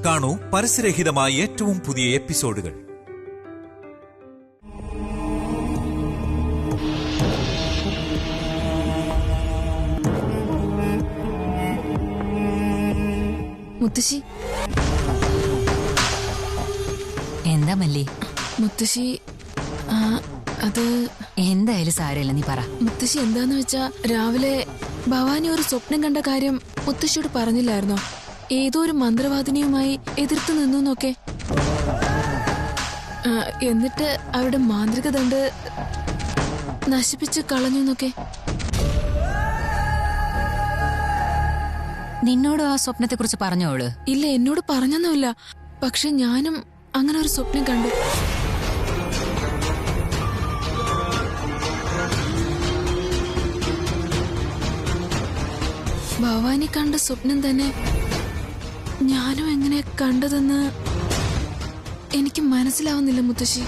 കാണൂ പരസ്യരഹിതമായ ഏറ്റവും പുതിയ എപ്പിസോഡുകൾ. മുത്തശ്ശി. എന്താ മല്ലി? മുത്തശ്ശി, അത് എന്തായാലും സാരമില്ല, നീ പറ. മുത്തശ്ശി, എന്താന്ന് വെച്ചാ രാവിലെ ഭവാനി ഒരു സ്വപ്നം കണ്ട കാര്യം മുത്തശ്ശിയോട് പറഞ്ഞില്ലായിരുന്നോ? ഏതോ ഒരു മന്ത്രവാദിനിയുമായി എതിർത്ത് നിന്നൊക്കെ. എന്നിട്ട് അവരുടെ മാന്ത്രിക ദണ്ട് നശിപ്പിച്ച് കളഞ്ഞു എന്നൊക്കെ. നിന്നോട് ആ സ്വപ്നത്തെ കുറിച്ച് പറഞ്ഞോള്? ഇല്ല, എന്നോട് പറഞ്ഞൊന്നുമില്ല. പക്ഷെ ഞാനും അങ്ങനെ ഒരു സ്വപ്നം കണ്ടു. ഭവാനി കണ്ട സ്വപ്നം തന്നെ ഞാനും എങ്ങനെ കണ്ടതെന്ന് എനിക്ക് മനസ്സിലാവുന്നില്ല മുത്തശ്ശി.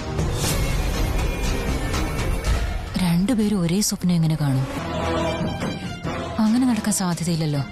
രണ്ടുപേരും ഒരേ സ്വപ്നം എങ്ങനെ കാണും? അങ്ങനെ നടക്കാൻ സാധ്യതയില്ലല്ലോ.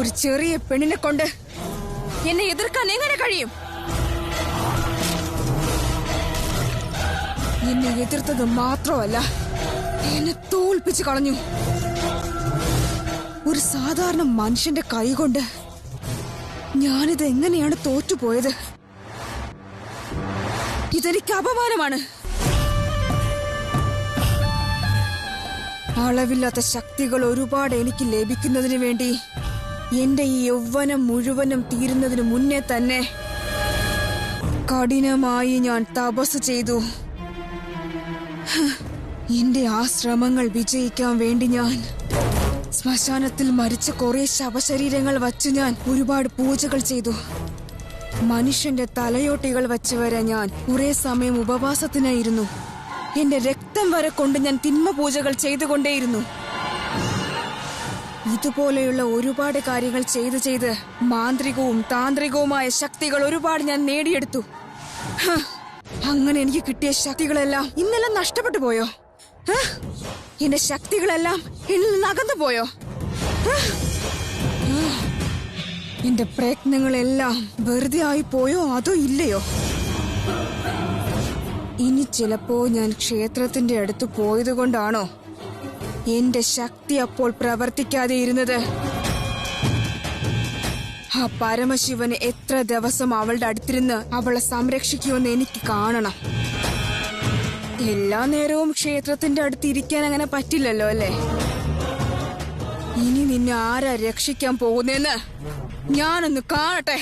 ഒരു ചെറിയ പെണ്ണിനെ കൊണ്ട് എന്നെ എതിർക്കാൻ എങ്ങനെ കഴിയും? എന്നെ എതിർത്തത് മാത്രമല്ല, എന്നെ തോൽപ്പിച്ചു കളഞ്ഞു. ഒരു സാധാരണ മനുഷ്യന്റെ കൈകൊണ്ട് ഞാനിത് എങ്ങനെയാണ് തോറ്റുപോയത്? ഇതെനിക്ക് അപമാനമാണ്. അളവില്ലാത്ത ശക്തികൾ ഒരുപാട് എനിക്ക് ലഭിക്കുന്നതിന് വേണ്ടി എന്റെ ഈ യൗവനം മുഴുവനും തീരുന്നതിന് മുന്നേ തന്നെ കഠിനമായി ഞാൻ തപസ് ചെയ്തു. എന്റെ ആ ശ്രമങ്ങൾ വിജയിക്കാൻ വേണ്ടി ഞാൻ ശ്മശാനത്തിൽ മരിച്ച കുറെ ശവശരീരങ്ങൾ വച്ച് ഞാൻ ഒരുപാട് പൂജകൾ ചെയ്തു. മനുഷ്യന്റെ തലയോട്ടികൾ വച്ച് വരെ ഞാൻ കുറെ സമയം ഉപവാസത്തിനായിരുന്നു. എന്റെ രക്തം വരെ കൊണ്ട് ഞാൻ തിന്മ പൂജകൾ ചെയ്തുകൊണ്ടേയിരുന്നു. ഇതുപോലെയുള്ള ഒരുപാട് കാര്യങ്ങൾ ചെയ്ത് മാന്ത്രികവും താന്ത്രികവുമായ ശക്തികൾ ഒരുപാട് ഞാൻ നേടിയെടുത്തു. അങ്ങനെ എനിക്ക് കിട്ടിയ ശക്തികളെല്ലാം ഇന്നെല്ലാം നഷ്ടപ്പെട്ടു പോയോ? എന്റെ ശക്തികളെല്ലാം എന്നിൽ നിന്ന് അകന്നു പോയോ? എന്റെ പ്രയത്നങ്ങളെല്ലാം വെറുതെ ആയി പോയോ അതോ ഇല്ലയോ? ഇനി ചിലപ്പോ ഞാൻ ക്ഷേത്രത്തിന്റെ അടുത്ത് പോയത് കൊണ്ടാണോ എന്റെ ശക്തി അപ്പോൾ പ്രവർത്തിക്കാതെ ഇരുന്നത്? ആ പരമശിവന് എത്ര ദിവസം അവളുടെ അടുത്തിരുന്ന് അവളെ സംരക്ഷിക്കുമെന്ന് എനിക്ക് കാണണം. എല്ലാ നേരവും ക്ഷേത്രത്തിന്റെ അടുത്ത് ഇരിക്കാൻ അങ്ങനെ പറ്റില്ലല്ലോ അല്ലേ? ഇനി നിന്നെ ആരാ രക്ഷിക്കാൻ പോകുന്നെന്ന് ഞാനൊന്ന് കാണട്ടെ.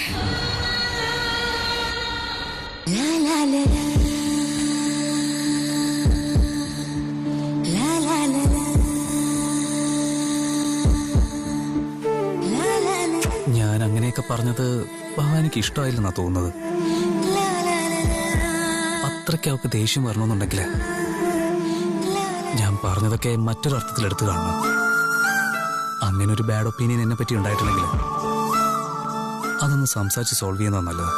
ഞാൻ അങ്ങനെയൊക്കെ പറഞ്ഞത് ഭവാനിക്ക് ഇഷ്ടമായില്ലെന്നാ തോന്നുന്നത്. അത്രയ്ക്ക് അവൾക്ക് ദേഷ്യം വരണമെന്നുണ്ടെങ്കില് ഞാൻ പറഞ്ഞതൊക്കെ മറ്റൊരർത്ഥത്തിൽ എടുത്തു കാണണം. അങ്ങനെ ഒരു ബാഡ് ഒപ്പീനിയൻ എന്നെ പറ്റി ഉണ്ടായിട്ടുണ്ടെങ്കിൽ അതൊന്ന് സംസാരിച്ച് സോൾവ് ചെയ്യുന്നതാണ് നല്ലത്.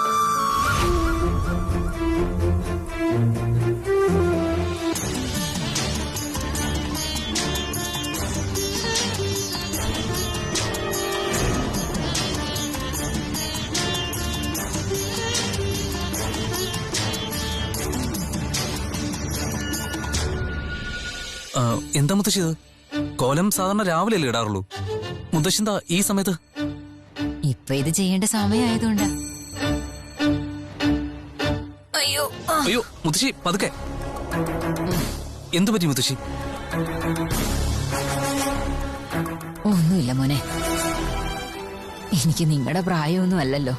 എന്താ മുത്തശ്ശി ഇത്? കോലം സാധാരണ രാവിലെ അല്ലേ ഇടാറുള്ളൂ? മുത്തശ്ശി എന്താ ഈ സമയത്ത്? ഇപ്പൊ ഇത് ചെയ്യേണ്ട സമയമായതുകൊണ്ടാ. അയ്യോ അയ്യോ മുത്തശ്ശി പതുക്കെ. എന്തു പറ്റി മുത്തശ്ശി? ഒന്നുമില്ല മോനെ, എനിക്ക് നിങ്ങളുടെ പ്രായമൊന്നും അല്ലല്ലോ.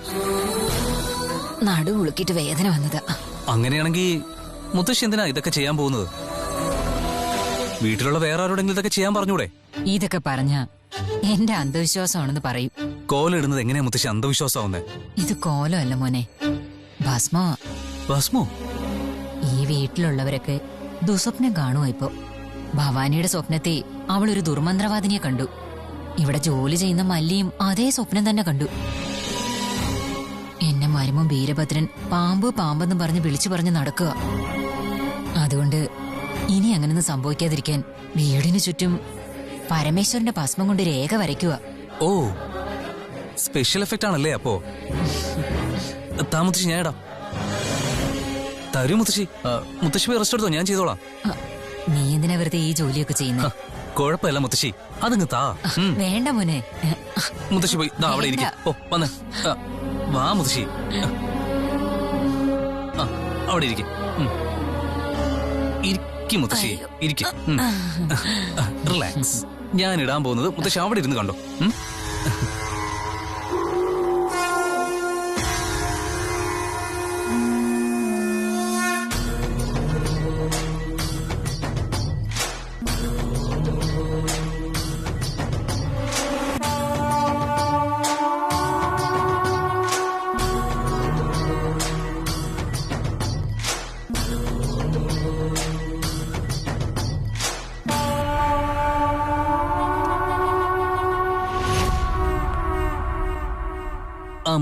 നടു ഉളുക്കിട്ട് വേദന വന്നതാ. അങ്ങനെയാണെങ്കിൽ മുത്തശ്ശി എന്തിനാ ഇതൊക്കെ ചെയ്യാൻ പോകുന്നത്? വീട്ടിലുള്ള വേറെ ആരോടെങ്കിലും ഇതൊക്കെ ചെയ്യാൻ പറഞ്ഞൂടെ? ഇതൊക്കെ പറഞ്ഞ എന്റെ അന്ധവിശ്വാസമാണെന്ന് പറയും. കോലിടുന്നത് എങ്ങനെയാ മുത്തശ്ശി അന്ധവിശ്വാസമാവുന്നേ? ഇത് കോലമല്ല മോനെ, ഭസ്മ. ഭസ്മോ? ഈ വീട്ടിലുള്ളവരൊക്കെ ദുസ്വപ്നം കാണുമോ ഇപ്പോ? ഭവാനിയുടെ സ്വപ്നത്തെ അവളൊരു ദുർമന്ത്രവാദിനിയെ കണ്ടു. ഇവിടെ ജോലി ചെയ്യുന്ന മല്ലിയും അതേ സ്വപ്നം തന്നെ കണ്ടു. എന്നെ മരുമോൻ വീരഭദ്രൻ പാമ്പ് പാമ്പെന്ന് പറഞ്ഞ് വിളിച്ചു പറഞ്ഞ് നടക്കുക. അതുകൊണ്ട് ഇനി അങ്ങനൊന്നും സംഭവിക്കാതിരിക്കാൻ വീടിനു ചുറ്റും പരമേശ്വരന്റെ ഭസ്മം കൊണ്ട് രേഖ വരയ്ക്കുക. ഓ, സ്പെഷ്യൽ എഫക്റ്റ് ആണല്ലേ അപ്പോ? താ മുത്തശ്ശി, ഞാൻ ഇടാം. തരൂ മുത്തശ്ശി. മുത്തശ്ശി പോയി റെസ്റ്റ് എടുത്തോ, ഞാൻ ചെയ്തോളാം. നീ എന്തിനാ വെറുതെ ഈ ജോലിയൊക്കെ ചെയ്യുന്നത്? കുഴപ്പമില്ല മുത്തശ്ശി, അതങ്ങ് താ. വേണ്ട മോനെ. മുത്തശ്ശി പോയി ദാ അവിടെ ഇരിക്കും. ഓ വന്ന് വാ മുത്തശ്ശി. അവിടെ ഇരിക്കും. ഇരിക്കും മുത്തശ്ശി, ഇരിക്കും. റിലാക്സ്. ഞാൻ ഇടാൻ പോകുന്നത് മുത്തശ്ശി അവിടെ ഇരുന്ന് കണ്ടോ.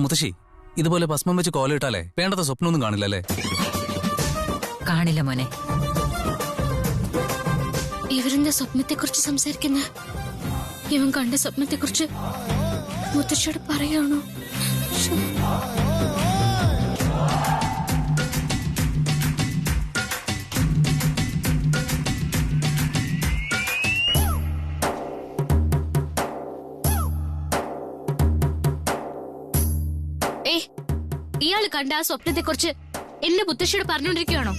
മുത്തശ്ശി, ഇതുപോലെ ഭസ്മം വെച്ച് കോലയിട്ടാലേ വേണ്ടത്ര സ്വപ്നമൊന്നും കാണില്ലല്ലേ? കാണില്ല മോനെ. ഇവരെന്താ സ്വപ്നത്തെക്കുറിച്ച് സംസാരിക്കുന്ന? ഇവൻ കണ്ട സ്വപ്നത്തെക്കുറിച്ച് മുത്തശ്ശിയോട് പറയാണോ? ഇയാള് കണ്ട ആ സ്വപ്നത്തെക്കുറിച്ച് എന്നെ മുത്തശ്ശിയോട് പറഞ്ഞോണ്ടിരിക്കുകയാണോ?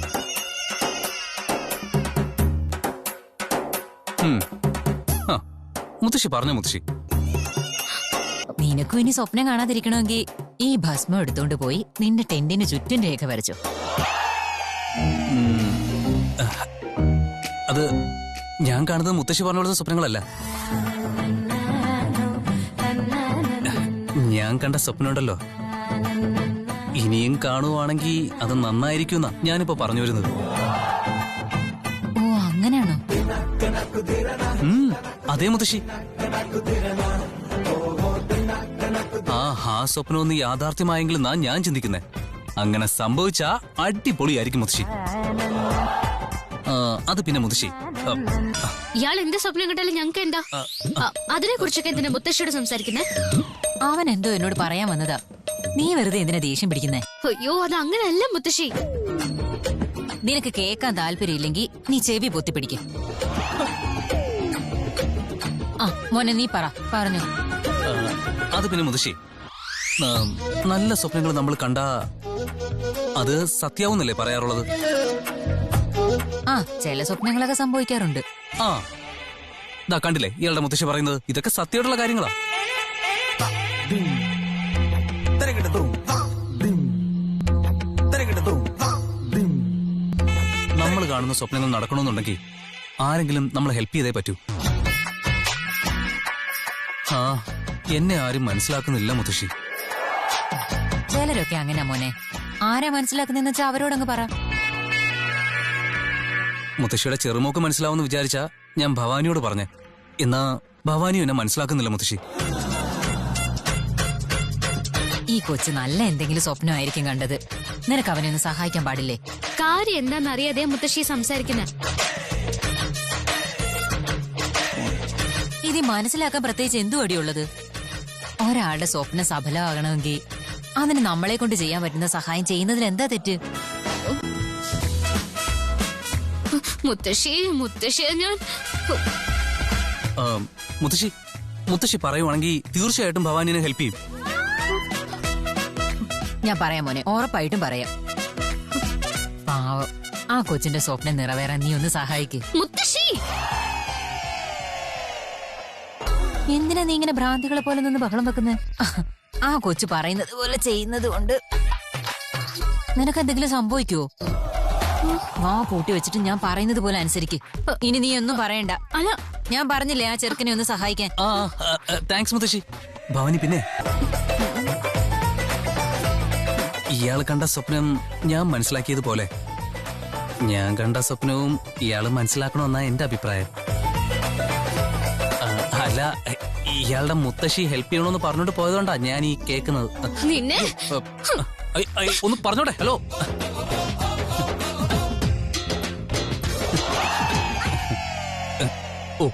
മുത്തശ്ശി പറഞ്ഞോ മുത്തശ്ശി. നിനക്കും ഇനി സ്വപ്നം കാണാതിരിക്കണമെങ്കിൽ ഈ ഭസ്മം എടുത്തോണ്ട് പോയി നിന്റെ ടെന്റിന് ചുറ്റും രേഖ വരച്ചോ. അത് ഞാൻ കാണുന്നത് മുത്തശ്ശി പറഞ്ഞുള്ളത് സ്വപ്നങ്ങളല്ല. ഞാൻ കണ്ട സ്വപ്നമുണ്ടല്ലോ, ഇനിയും കാണുവാണെങ്കിൽ അത് നന്നായിരിക്കുമെന്നാ ഞാനിപ്പോ പറഞ്ഞു വരുന്നത്. ഓ, അങ്ങനെയാണോ? അതേ മുത്തശ്ശി. ആ സ്വപ്നം ഒന്ന് യാഥാർത്ഥ്യമായെങ്കിലും ഞാൻ ചിന്തിക്കുന്നേ. അങ്ങനെ സംഭവിച്ചാ അടിപൊളിയായിരിക്കും മുത്തശ്ശി. അത് പിന്നെ മുത്തശ്ശി, ഇയാൾ എന്ത് സ്വപ്നം കണ്ടാലും ഞങ്ങൾക്ക് എന്താ? അതിനെ കുറിച്ചൊക്കെ എന്തിനാ മുത്തശ്ശിയോട് സംസാരിക്കുന്നേ? അവൻ എന്തോ എന്നോട് പറയാൻ വന്നതാ. നീ വെറുതെ എന്തിനാ ദേഷ്യം പിടിക്കുന്നേ? അയ്യോ, അത് അങ്ങനെയല്ല മുത്തശ്ശി. നിനക്ക് കേൾക്കാൻ താല്പര്യമില്ലെങ്കിൽ നീ ചെവി പൊത്തിപ്പിടിക്കും. മോനെ നീ പറഞ്ഞു. അത് പിന്നെ മുത്തശ്ശി, നല്ല സ്വപ്നങ്ങൾ നമ്മൾ കണ്ട അത് സത്യാവുന്നല്ലേ പറയാറുള്ളത്? ചില സ്വപ്നങ്ങളൊക്കെ സംഭവിക്കാറുണ്ട്. ദാ കണ്ടില്ലേ ഇയാളുടെ മുത്തശ്ശി പറയുന്നത്? ഇതൊക്കെ സത്യമായിട്ടുള്ള കാര്യങ്ങളാ. നമ്മൾ കാണുന്ന സ്വപ്നങ്ങൾ നടക്കണമെന്നുണ്ടെങ്കിൽ ആരെങ്കിലും നമ്മളെ ഹെൽപ്പ് ചെയ്തേ പറ്റൂ. എന്നെ ആരും മനസ്സിലാക്കുന്നില്ല മുത്തശ്ശി. ചിലരൊക്കെ അങ്ങനെ മോനെ. ആരെ മനസ്സിലാക്കുന്നെന്ന് വെച്ചാൽ അവരോടങ്ങ് പറ. മുത്തശ്ശിയുടെ ചെറുമോക്ക് മനസ്സിലാവുമെന്ന് വിചാരിച്ചാ ഞാൻ ഭവാനിയോട് പറഞ്ഞേ. എന്നാ ഭവാനിയും എന്നെ മനസ്സിലാക്കുന്നില്ല മുത്തശ്ശി. ഈ കൊച്ചു നല്ല എന്തെങ്കിലും സ്വപ്നമായിരിക്കും കണ്ടത്. നിനക്ക് അവനെ ഒന്ന് സഹായിക്കാൻ പാടില്ലേ? കാര്യം എന്താണെന്നറിയാതെ മുത്തശ്ശി സംസാരിക്കുന്ന. ഇത് മനസ്സിലാക്കാൻ പ്രത്യേകിച്ച് എന്തു അടിയുള്ളത്? ഒരാളുടെ സ്വപ്നം സഫലമാകണമെങ്കിൽ അതിന് നമ്മളെ കൊണ്ട് ചെയ്യാൻ പറ്റുന്ന സഹായം ചെയ്യുന്നതിൽ എന്താ തെറ്റ്? മുത്തശ്ശി ഞാൻ മുത്തശ്ശി പറയുവാണെങ്കിൽ തീർച്ചയായിട്ടും ഭവാനിനെ ഹെൽപ്പ് ചെയ്യും. ഞാൻ പറയാം മോനെ, ഉറപ്പായിട്ടും പറയാം. പാവം, ആ കൊച്ചിന്റെ സ്വപ്നം നിറവേറാൻ നീ ഒന്ന് സഹായിക്ക്. മുത്തശ്ശി. എന്തിനാ നീ ഇങ്ങനെ ഭ്രാന്തികളെ പോലെ നിന്ന് ബഹളം വെക്കുന്നത്? ആ കൊച്ചു പറയുന്നത് പോലെ ചെയ്യുന്നത് കൊണ്ട് നിനക്ക് എന്തെങ്കിലും സംഭവിക്കുവോ? വാ പൂട്ടി വെച്ചിട്ട് ഞാൻ പറയുന്നത് പോലെ അനുസരിക്ക്. ഇനി നീ ഒന്നും പറയണ്ട. അല്ല, ഞാൻ പറഞ്ഞില്ലേ ആ ചെറുക്കനെ ഒന്ന് സഹായിക്കാൻ. താങ്ക്സ് മുത്തശ്ശി. ഭവാനി, പിന്നെ ഇയാൾ കണ്ട സ്വപ്നം ഞാൻ മനസ്സിലാക്കിയതുപോലെ ഞാൻ കണ്ട സ്വപ്നവും ഇയാള് മനസ്സിലാക്കണമെന്നാ എന്റെ അഭിപ്രായം. അല്ല, ഇയാളുടെ മുത്തശ്ശി ഹെൽപ്പ് ചെയ്യണമെന്ന് പറഞ്ഞോണ്ട് പോയതുകൊണ്ടാ ഞാൻ ഈ കേൾക്കുന്നത്. നിന്നെ ഒന്ന് പറഞ്ഞോട്ടെ. ഹലോ, ഓ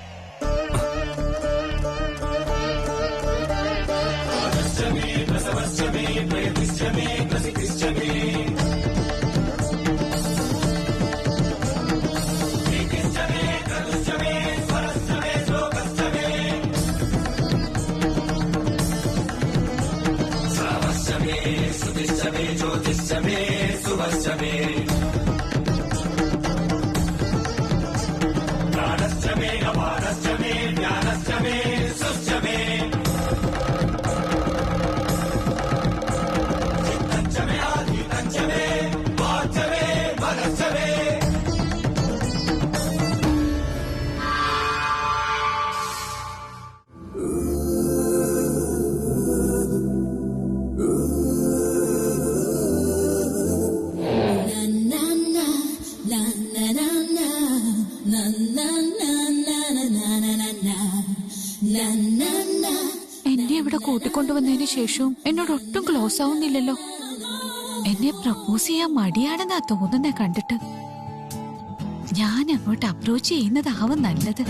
എന്നെ ഇവിടെ കൂട്ടിക്കൊണ്ടുവന്നതിന് ശേഷവും എന്നോട് ഒട്ടും ക്ലോസ് ആവുന്നില്ലല്ലോ. എന്നെ പ്രപ്പോസ് ചെയ്യാൻ മടിയാണെന്നാ തോന്നുന്നേ കണ്ടിട്ട്. ഞാൻ അങ്ങോട്ട് അപ്രോച്ച് ചെയ്യുന്നതാവും നല്ലത്.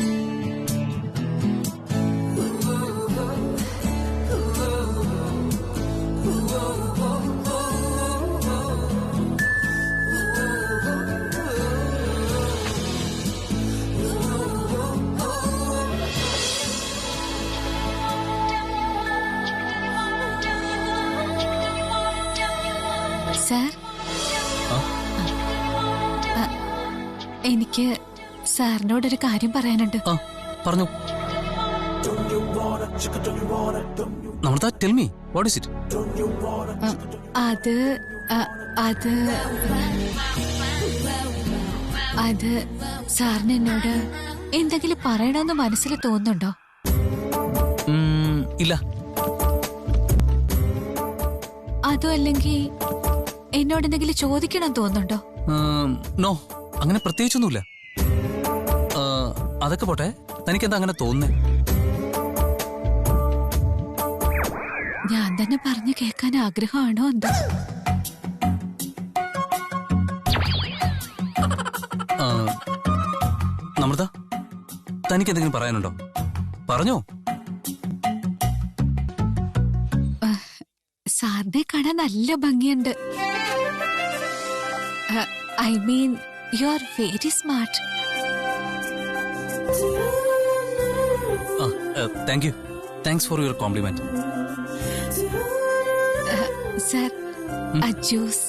സാർ, എനിക്ക് സാറിനോടൊരു കാര്യം പറയാനുണ്ട്. പറഞ്ഞു. Namrata, tell me, what is it? അത് അത് അത് സാറിന് എന്നോട് എന്തെങ്കിലും പറയണമെന്ന് മനസ്സിൽ തോന്നുന്നുണ്ടോ? ഇല്ല. അതോ അല്ലെങ്കിൽ എന്നോട് എന്തെങ്കിലും ചോദിക്കണം തോന്നുന്നുണ്ടോ? നോ, അങ്ങനെ പ്രത്യേകിച്ചൊന്നുമില്ല. അതൊക്കെ പോട്ടെ, തനിക്കെന്താ അങ്ങനെ തോന്നുന്നേ? ഞാൻ തന്നെ പറഞ്ഞു കേൾക്കാൻ ആഗ്രഹമാണോ എന്താ? നമ്രത, തനിക്കെന്തെങ്കിലും പറയാനുണ്ടോ? പറഞ്ഞോ. സാറിനെ കാണാൻ നല്ല ഭംഗിയുണ്ട്. I mean, you are very smart. Thank you. Thanks for your complement. Sir, a juice.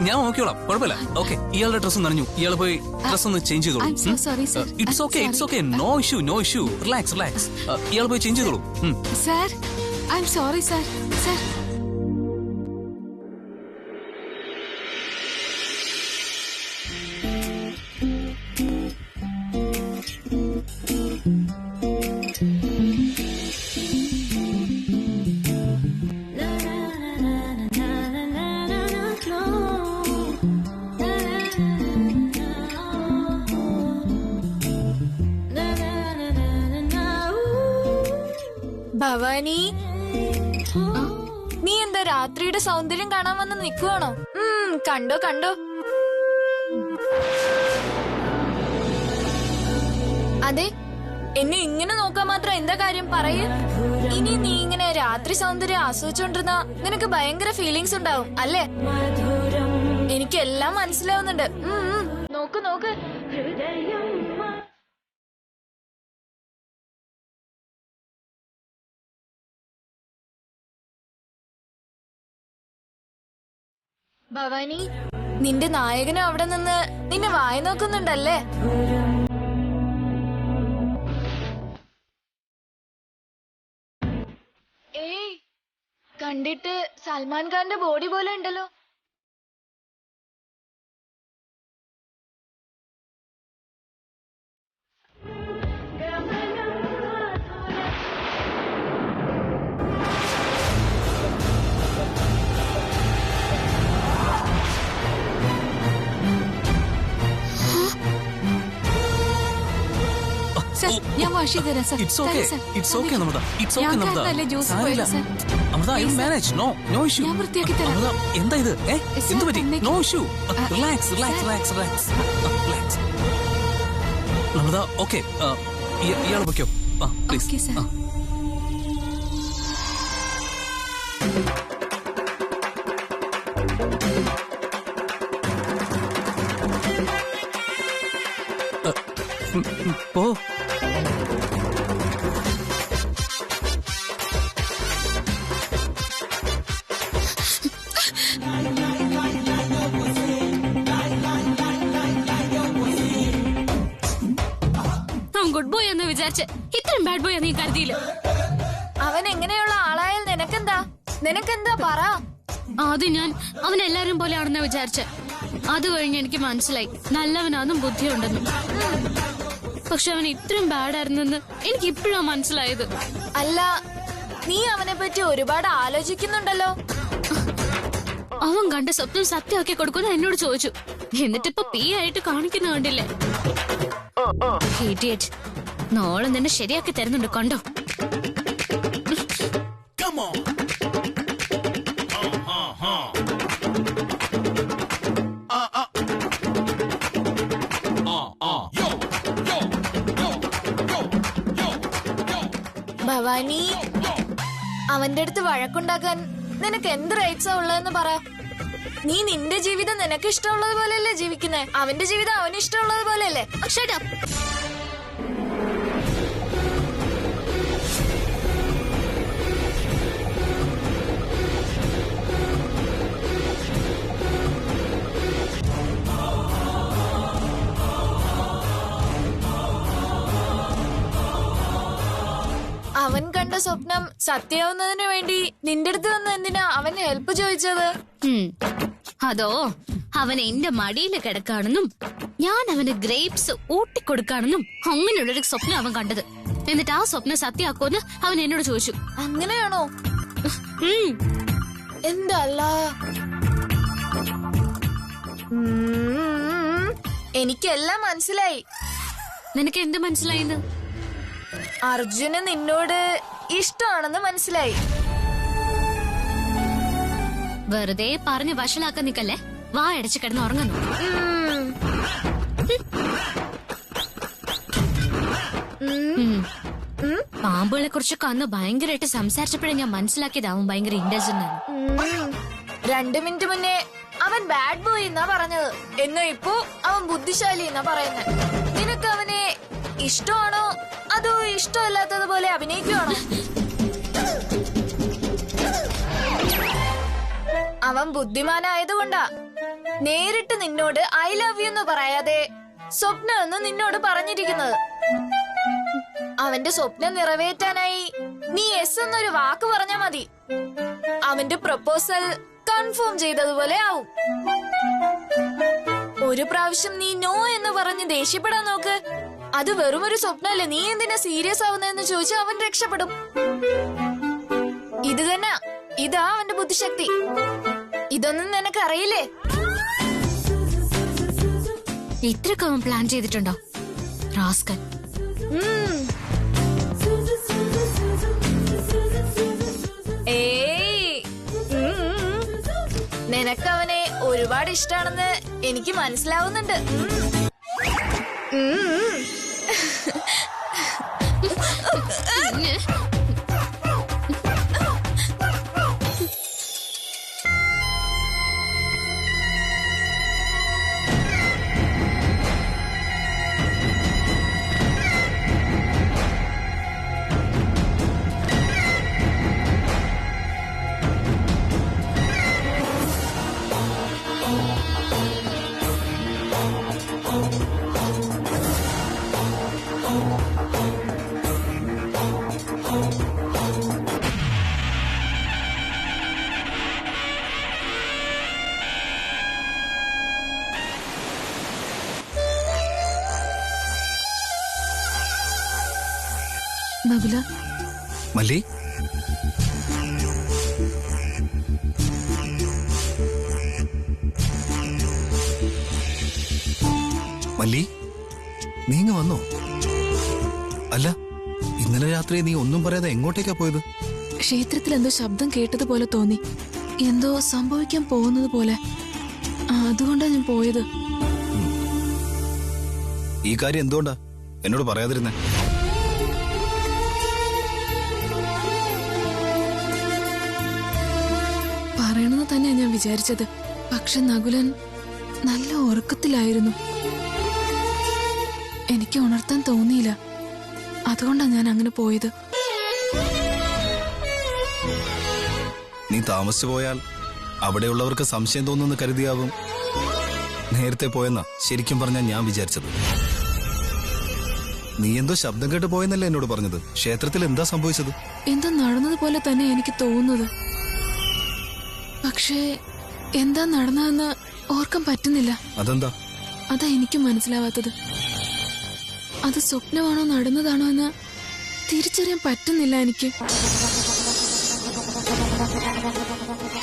ഞാൻ നോക്കിയോളാം, കുഴപ്പമില്ല. ഓക്കെ, ഇയാളുടെ ഡ്രസ്സ് നനഞ്ഞു, ഇയാൾ പോയി ഡ്രസ് ഒന്ന് ചേഞ്ച് ചെയ്തോളൂ. It's okay, no issue. Relax. ഇയാൾ പോയി ചേഞ്ച് ചെയ്തോളൂ. Sir, I am sorry sir. Sir, Bhavani, നീ എന്താ രാത്രിയുടെ സൗന്ദര്യം കാണാൻ വന്ന് നിൽക്കുവാണോ? കണ്ടോ കണ്ടോ. അതെ, എന്നെ ഇങ്ങനെ നോക്കാൻ മാത്രം എന്താ കാര്യം പറയ്. ഇനി നീ ഇങ്ങനെ രാത്രി സൗന്ദര്യം ആസ്വദിച്ചോണ്ടിരുന്ന നിനക്ക് ഭയങ്കര ഫീലിങ്സ് ഉണ്ടാവും അല്ലേ? എനിക്കെല്ലാം മനസ്സിലാവുന്നുണ്ട്. നോക്ക് നോക്ക്. ഭവാനി, നിന്റെ നായകനും അവിടെ നിന്ന് നിന്നെ വായി നോക്കുന്നുണ്ടല്ലേ? ഏയ്, കണ്ടിട്ട് സൽമാൻ ഖാന്റെ ബോഡി പോലെ ഉണ്ടല്ലോ. ഞാൻ വാഷി തരാം sir. It's okay. It's okay, Namrata. It's okay, ഞാൻ Namrata. കാരണമല്ലേ ജ്യൂസ് സാരമില്ല. പോയത്, sir. Namrata, I will manage. No issue. ഞാൻ വൃത്തിയാക്കി തരാം. Namrata, എന്താ ഇത്? സർ, എന്ത് പറ്റി? തന്നേക്ക്. No issue. Relax. Namrata, okay. ഇയാൾ പൊയ്ക്കോ. Please. Okay, sir. പോ. ഗുഡ് ബോയ് എന്ന് വിചാരിച്ച് ഇത്രയും ബാഡ് ബോയ് നീ കരുതിയില്ല. അവൻ എങ്ങനെയുള്ള ആളായാൽ നിനക്കെന്താ പറ. ആദ്യം ഞാൻ അവൻ എല്ലാരും പോലെ ആണെന്ന് വിചാരിച്ച. അത് കഴിഞ്ഞ് എനിക്ക് മനസ്സിലായി നല്ലവനാന്നും ബുദ്ധിയുണ്ടെന്നും. പക്ഷെ അവൻ ഇത്രയും ബാഡായിരുന്നെന്ന് എനിക്ക് ഇപ്പോഴാ മനസ്സിലായത്. അല്ല, നീ അവനെ പറ്റി ഒരുപാട് ആലോചിക്കുന്നുണ്ടല്ലോ. അവൻ കണ്ട സ്വപ്നം സത്യമാക്കി കൊടുക്കുന്ന എന്നോട് ചോദിച്ചു. എന്നിട്ടിപ്പൊ പി ആയിട്ട് കാണിക്കുന്ന കണ്ടില്ലേ? ഇഡിയറ്റ്. നോളം തന്നെ ശരിയാക്കി തരുന്നുണ്ട്, കണ്ടോ? ഭവാനി, അവന്റെ അടുത്ത് വഴക്കുണ്ടാക്കാൻ നിനക്ക് എന്ത് റൈറ്റ്സാ ഉള്ളതെന്ന് പറ. നീ നിന്റെ ജീവിതം നിനക്ക് ഇഷ്ടമുള്ളത് പോലെയല്ലേ ജീവിക്കുന്നേ? അവന്റെ ജീവിതം അവന് ഇഷ്ടമുള്ളത് പോലെയല്ലേ? Shut up. അവൻ കണ്ട സ്വപ്നം സത്യമാവുന്നതിന് വേണ്ടി നിന്റെ അടുത്ത് വന്ന് എന്തിനാ അവൻ ഹെൽപ്പ് ചോദിച്ചത്? അതോ, അവൻ എന്റെ മടിയിൽ കിടക്കാണെന്നും ഞാൻ അവന് ഗ്രേപ്സ് ഊട്ടിക്കൊടുക്കാണെന്നും അങ്ങനെയുള്ളൊരു സ്വപ്നം അവൻ കണ്ടത്. എന്നിട്ട് ആ സ്വപ്നം സത്യമാക്കുമെന്ന് അവൻ എന്നോട് ചോദിച്ചു. അങ്ങനെയാണോ? എന്തല്ല, എനിക്കെല്ലാം മനസ്സിലായി. നിനക്ക് എന്ത് മനസ്സിലായിന്ന്? അർജുന് നിന്നോട് ഇഷ്ടമാണെന്ന് മനസ്സിലായി. വെറുതെ പറഞ്ഞ് വഷളാക്കാൻ നിക്കല്ലേ. വാ അടച്ചു കിടന്ന് ഉറങ്ങുന്നു. പാമ്പുകളെ കുറിച്ചൊക്കെ അന്ന് ഭയങ്കരമായിട്ട് സംസാരിച്ചപ്പോഴേ ഞാൻ മനസ്സിലാക്കിയത് അവൻ ഭയങ്കര ഇന്റലിജന്റ് ആണ്. 2 മിനിറ്റ് മുന്നേ അവൻ ബാഡ് ബോയ് എന്നാ പറഞ്ഞത്. എന്നാ ഇപ്പോ അവൻ ബുദ്ധിശാലി എന്നാ പറയുന്നത്. നിനക്ക് അവനെ ഇഷ്ടമാണോ അതോ ഇഷ്ടമല്ലാത്തതുപോലെ അഭിനയിക്കുവാണോ? അവൻ ബുദ്ധിമാനായതുകൊണ്ടാ നേരിട്ട് നിന്നോട് ഐ ലവ് യു എന്ന് പറയാതെ സ്വപ്നം എന്ന് നിന്നോട് പറഞ്ഞിരിക്കുന്നത്. അവന്റെ സ്വപ്നം നിറവേറ്റാനായി നീ എസ് എന്നൊരു വാക്ക് പറഞ്ഞാ മതി. അവന്റെ പ്രപ്പോസൽ കൺഫേം ചെയ്തതുപോലെ ആവും. ഒരു പ്രാവശ്യം നീ നോ എന്ന് പറഞ്ഞ് ദേഷ്യപ്പെടാൻ നോക്ക്. അത് വെറും ഒരു സ്വപ്നമല്ലേ, നീ എന്തിനാ സീരിയസ് ആവുന്നതെന്ന് ചോദിച്ചാൽ അവൻ രക്ഷപ്പെടും. ഇത് തന്നെ, ഇതാ അവന്റെ ബുദ്ധിശക്തി. ഇതൊന്നും നിനക്ക് അറിയില്ലേ? ഇത്രയൊക്കെ അവൻ പ്ലാൻ ചെയ്തിട്ടുണ്ടോ റാസ്കൽ? ഏയ് നിനക്കവനെ ഒരുപാട് ഇഷ്ടാണെന്ന് എനിക്ക് മനസ്സിലാവുന്നുണ്ട്. നകുല, മല്ലി, മല്ലി, നീങ്ങ വന്നോ? അല്ല, ഇന്നലെ രാത്രി നീ ഒന്നും പറയാതെ എങ്ങോട്ടേക്കാ പോയത്? ക്ഷേത്രത്തിൽ എന്തോ ശബ്ദം കേട്ടതുപോലെ തോന്നി. എന്തോ സംഭവിക്കാൻ പോകുന്നത് പോലെ. അതുകൊണ്ടാ ഞാൻ പോയത്. ഈ കാര്യം എന്തുകൊണ്ടാ എന്നോട് പറയാതിരുന്നേ? പറയണമെന്ന് തന്നെയാ ഞാൻ വിചാരിച്ചത്. പക്ഷെ നകുലൻ നല്ല ഉറക്കത്തിലായിരുന്നു. എനിക്ക് ഉണർത്താൻ തോന്നിയില്ല. അതുകൊണ്ടാ ഞാൻ അങ്ങനെ പോയത്. നീ താമസിച്ചു പോയാൽ അവിടെയുള്ളവർക്ക് സംശയം തോന്നുന്നു കരുതിയാവും നേരത്തെ പോയെന്നാ ശരിക്കും പറഞ്ഞാൽ ഞാൻ വിചാരിച്ചത്. നീ എന്തോ ശബ്ദം കേട്ട് പോയെന്നല്ലേ എന്നോട് പറഞ്ഞത്? ക്ഷേത്രത്തിൽ എന്താ സംഭവിച്ചത്? എന്തോ നടന്നതുപോലെ തന്നെ എനിക്ക് തോന്നുന്നത്. പക്ഷേ എന്താ നടന്നതെന്ന് ഓർക്കാൻ പറ്റുന്നില്ല. അതെന്താ? അതാ എനിക്കും മനസ്സിലാവാത്തത്. അത് സ്വപ്നമാണോ നടന്നതാണോ എന്ന് തിരിച്ചറിയാൻ പറ്റുന്നില്ല എനിക്ക്.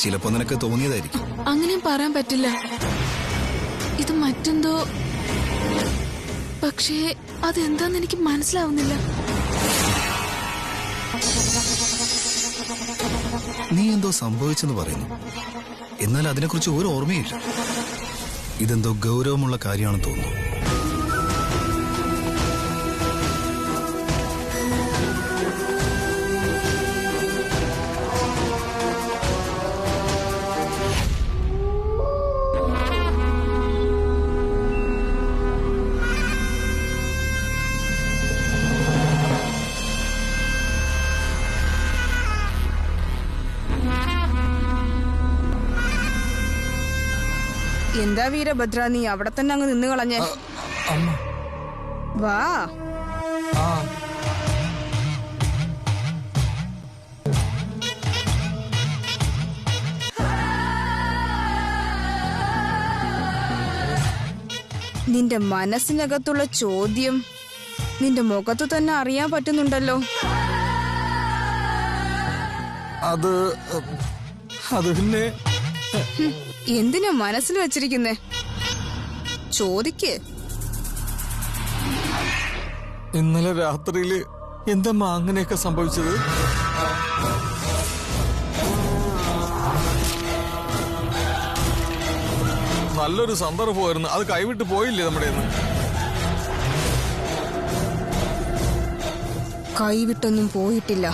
ചിലപ്പോ നിനക്ക് തോന്നിയതായിരിക്കും. അങ്ങനെയും പറയാൻ പറ്റില്ല. ഇത് മറ്റെന്തോ. പക്ഷേ അതെന്താന്ന് എനിക്ക് മനസ്സിലാവുന്നില്ല. നീ എന്തോ സംഭവിച്ചെന്ന് പറയുന്നു, എന്നാൽ അതിനെക്കുറിച്ച് ഒരു ഓർമ്മയില്ല. ഇതെന്തോ ഗൗരവമുള്ള കാര്യമാണെന്ന് തോന്നുന്നു. എന്താ വീരഭദ്ര, നീ അവിടെ തന്നെ അങ്ങ് നിന്ന് കളഞ്ഞേ? വാ. നിന്റെ മനസ്സിനകത്തുള്ള ചോദ്യം നിന്റെ മുഖത്ത് തന്നെ അറിയാൻ പറ്റുന്നുണ്ടല്ലോ. അത് പിന്നെ എന്തിനാ മനസ്സിൽ വെച്ചിരിക്കുന്നേ? ചോദിക്ക്. ഇന്നലെ രാത്രിയില് എന്തമ്മ അങ്ങനെയൊക്കെ സംഭവിച്ചത്? നല്ലൊരു സന്ദർഭമായിരുന്നു, അത് കൈവിട്ട് പോയില്ലേ നമ്മുടെ? കൈവിട്ടൊന്നും പോയിട്ടില്ല.